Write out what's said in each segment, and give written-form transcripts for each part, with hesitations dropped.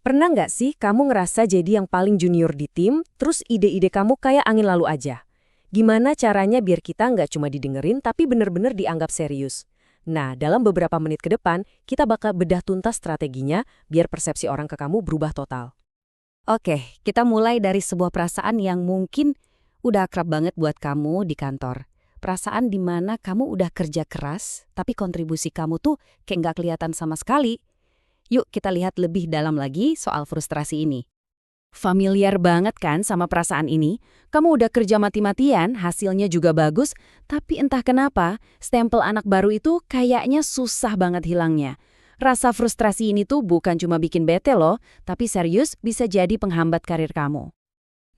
Pernah nggak sih kamu ngerasa jadi yang paling junior di tim, terus ide-ide kamu kayak angin lalu aja? Gimana caranya biar kita nggak cuma didengerin tapi bener-bener dianggap serius? Nah, dalam beberapa menit ke depan, kita bakal bedah tuntas strateginya biar persepsi orang ke kamu berubah total. Oke, kita mulai dari sebuah perasaan yang mungkin udah akrab banget buat kamu di kantor. Perasaan di mana kamu udah kerja keras, tapi kontribusi kamu tuh kayak nggak kelihatan sama sekali. Yuk kita lihat lebih dalam lagi soal frustrasi ini. Familiar banget kan sama perasaan ini? Kamu udah kerja mati-matian, hasilnya juga bagus, tapi entah kenapa, stempel anak baru itu kayaknya susah banget hilangnya. Rasa frustrasi ini tuh bukan cuma bikin bete loh, tapi serius bisa jadi penghambat karir kamu.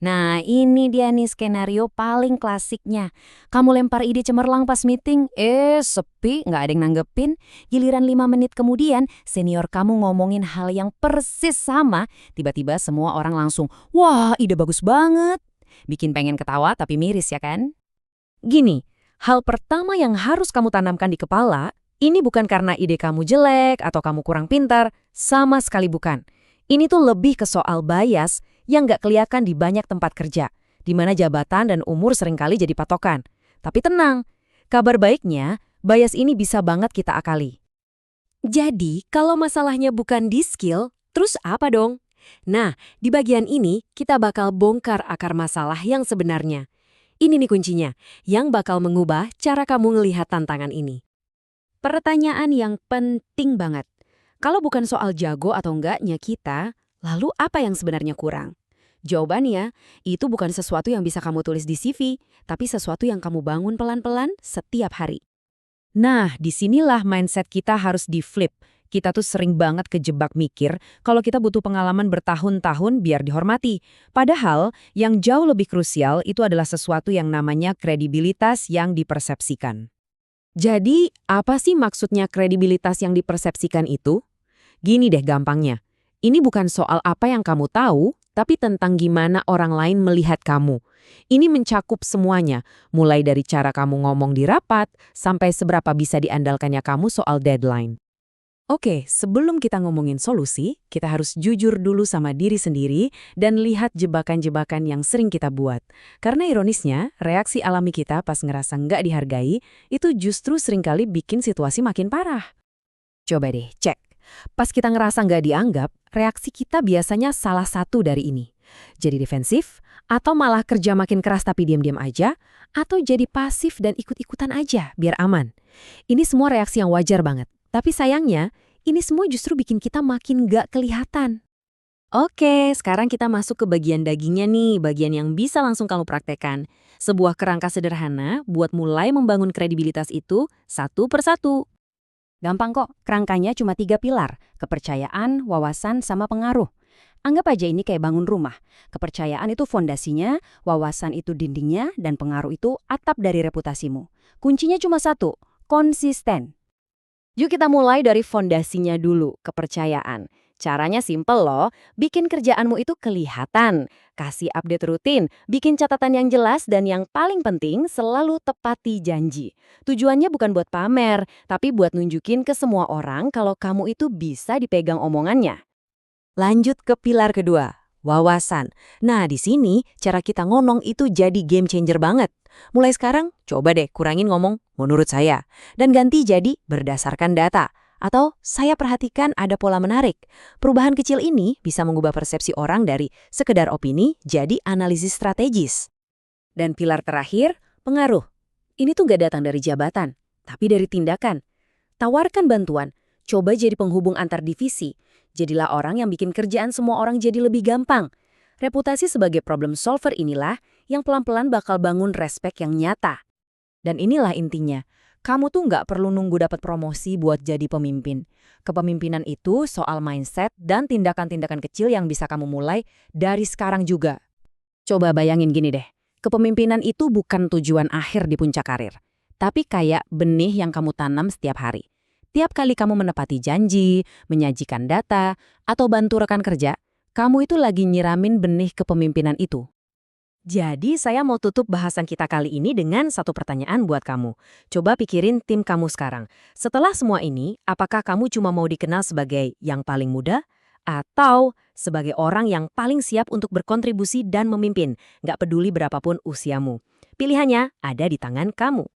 Nah, ini dia nih skenario paling klasiknya. Kamu lempar ide cemerlang pas meeting, sepi, nggak ada yang nanggepin. Giliran 5 menit kemudian, senior kamu ngomongin hal yang persis sama. Tiba-tiba semua orang langsung, wah ide bagus banget. Bikin pengen ketawa tapi miris ya kan? Gini, hal pertama yang harus kamu tanamkan di kepala, ini bukan karena ide kamu jelek atau kamu kurang pintar, sama sekali bukan. Ini tuh lebih ke soal bias yang nggak kelihatan di banyak tempat kerja, di mana jabatan dan umur seringkali jadi patokan. Tapi tenang, kabar baiknya, bias ini bisa banget kita akali. Jadi, kalau masalahnya bukan di skill, terus apa dong? Nah, di bagian ini kita bakal bongkar akar masalah yang sebenarnya. Ini nih kuncinya, yang bakal mengubah cara kamu ngelihat tantangan ini. Pertanyaan yang penting banget. Kalau bukan soal jago atau enggaknya kita, lalu apa yang sebenarnya kurang? Jawabannya, itu bukan sesuatu yang bisa kamu tulis di CV, tapi sesuatu yang kamu bangun pelan-pelan setiap hari. Nah, disinilah mindset kita harus di-flip. Kita tuh sering banget kejebak mikir kalau kita butuh pengalaman bertahun-tahun biar dihormati. Padahal, yang jauh lebih krusial itu adalah sesuatu yang namanya kredibilitas yang dipersepsikan. Jadi, apa sih maksudnya kredibilitas yang dipersepsikan itu? Gini deh gampangnya. Ini bukan soal apa yang kamu tahu, tapi tentang gimana orang lain melihat kamu. Ini mencakup semuanya, mulai dari cara kamu ngomong di rapat, sampai seberapa bisa diandalkannya kamu soal deadline. Oke, sebelum kita ngomongin solusi, kita harus jujur dulu sama diri sendiri dan lihat jebakan-jebakan yang sering kita buat. Karena ironisnya, reaksi alami kita pas ngerasa nggak dihargai, itu justru seringkali bikin situasi makin parah. Coba deh, cek. Pas kita ngerasa nggak dianggap, reaksi kita biasanya salah satu dari ini. Jadi defensif, atau malah kerja makin keras tapi diam-diam aja, atau jadi pasif dan ikut-ikutan aja biar aman. Ini semua reaksi yang wajar banget. Tapi sayangnya, ini semua justru bikin kita makin nggak kelihatan. Oke, sekarang kita masuk ke bagian dagingnya nih, bagian yang bisa langsung kamu praktekkan. Sebuah kerangka sederhana buat mulai membangun kredibilitas itu satu persatu. Gampang kok, kerangkanya cuma 3 pilar, kepercayaan, wawasan, sama pengaruh. Anggap aja ini kayak bangun rumah. Kepercayaan itu fondasinya, wawasan itu dindingnya, dan pengaruh itu atap dari reputasimu. Kuncinya cuma satu, konsisten. Yuk kita mulai dari fondasinya dulu, kepercayaan. Caranya simple loh, bikin kerjaanmu itu kelihatan. Kasih update rutin, bikin catatan yang jelas dan yang paling penting selalu tepati janji. Tujuannya bukan buat pamer, tapi buat nunjukin ke semua orang kalau kamu itu bisa dipegang omongannya. Lanjut ke pilar kedua, wawasan. Nah, di sini cara kita ngomong itu jadi game changer banget. Mulai sekarang, coba deh kurangin ngomong menurut saya. Dan ganti jadi berdasarkan data. Atau saya perhatikan ada pola menarik. Perubahan kecil ini bisa mengubah persepsi orang dari sekedar opini jadi analisis strategis. Dan pilar terakhir, pengaruh. Ini tuh gak datang dari jabatan, tapi dari tindakan. Tawarkan bantuan, coba jadi penghubung antar divisi. Jadilah orang yang bikin kerjaan semua orang jadi lebih gampang. Reputasi sebagai problem solver inilah yang pelan-pelan bakal bangun respek yang nyata. Dan inilah intinya, kamu tuh nggak perlu nunggu dapat promosi buat jadi pemimpin. Kepemimpinan itu soal mindset dan tindakan-tindakan kecil yang bisa kamu mulai dari sekarang juga. Coba bayangin gini deh, kepemimpinan itu bukan tujuan akhir di puncak karir, tapi kayak benih yang kamu tanam setiap hari. Tiap kali kamu menepati janji, menyajikan data, atau bantu rekan kerja, kamu itu lagi nyiramin benih kepemimpinan itu. Jadi saya mau tutup bahasan kita kali ini dengan satu pertanyaan buat kamu. Coba pikirin tim kamu sekarang. Setelah semua ini, apakah kamu cuma mau dikenal sebagai yang paling muda? Atau sebagai orang yang paling siap untuk berkontribusi dan memimpin, nggak peduli berapapun usiamu. Pilihannya ada di tangan kamu.